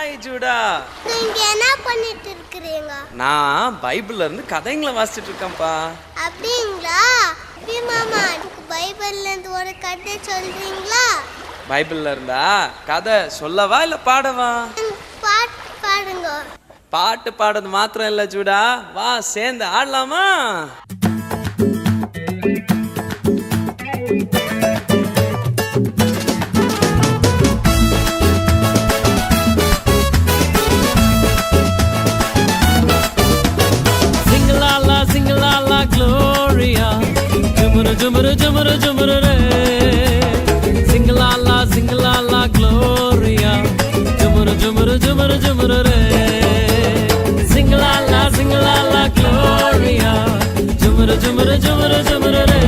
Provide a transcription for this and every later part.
Hi Judah. நீங்க என்ன பண்ணிட்டு இருக்கீங்க? நான் பைபிள்ல இருந்து கதைங்களை வாசிச்சிட்டு இருக்கேன்ப்பா. அப்படிங்களா? மாமா, எனக்கு பைபிள்ல இருந்து ஒரு கதை சொல்றீங்களா? பைபிள்ல இருந்தா கதை சொல்லவா இல்ல பாடவா? பாட்டு பாடுங்க. பாட்டு பாடுறது மாத்திரம் இல்ல ஜூடா, வா சேர்ந்து ஆடலாமா? Gloria, jumuru jumuru jumuru jumuru re. Sing la la Gloria, jumuru jumuru jumuru jumuru re. Sing la la Gloria, jumuru jumuru jumuru jumuru re.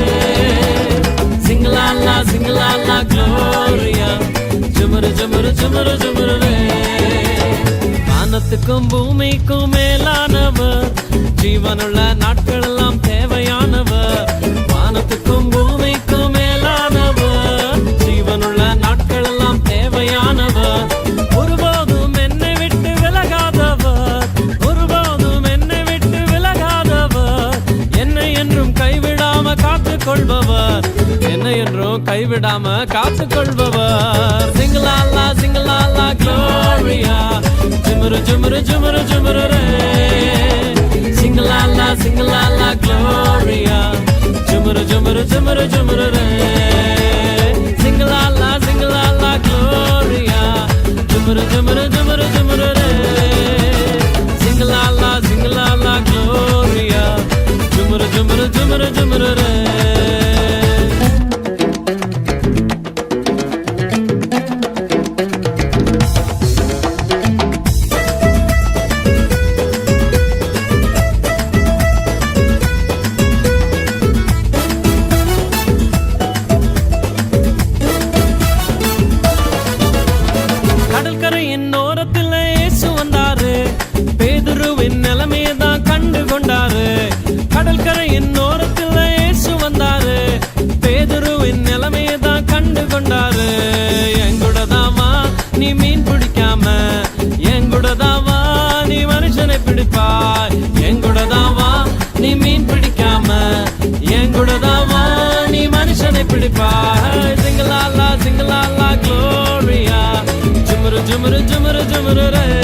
Sing la la Gloria, jumuru jumuru jumuru jumuru re. வானத்துக்கும் பூமிக்கும் மேலானவர், ஜீவனுள்ள நாட்கள் எல்லாம் தேவையானவர். வானத்துக்கும் பூமிக்கும் மேலானவர், ஜீவனுள்ள நாட்கள் எல்லாம் தேவையானவர். ஒருபோதும் என்னை விட்டு விலகாதவர், ஒருபோதும் என்னை விட்டு விலகாதவர். என்னை என்றும் கைவிடாம காத்துக் கொள்பவர், என்னை என்றும் கைவிடாம காத்துக் கொள்பவர். சிங்கலாலா Gloria, jumuru jumuru jumuru jumuru re. Sing la la Gloria, jumuru jumuru jumuru jumuru re. Sing la la Gloria, jumuru jumuru jumuru jumuru re. Sing la la Gloria, jumuru jumuru jumuru jumuru re. கடற்கரையின் ஓரத்தில் இயேசு வந்தாரு, பேதுருவின் நிலைமையதான் கண்டு கொண்டாரு. கடற்கரையின் ஓரத்தில் இயேசு வந்தாரு, பேதுருவின் நிலைமையதான் கண்டு கொண்டாரு. எங்குடதாவா நீ மீன் பிடிக்காம, எங்குடதாவா நீ மனுஷனை பிடிப்பாய். எங்குடதாவா நீ மீன் பிடிக்காம, எங்குடதாவா நீ மனுஷனை பிடிப்பாய். சிங்கலாலா Gloria, jumuru jumuru jumuru jumuru re.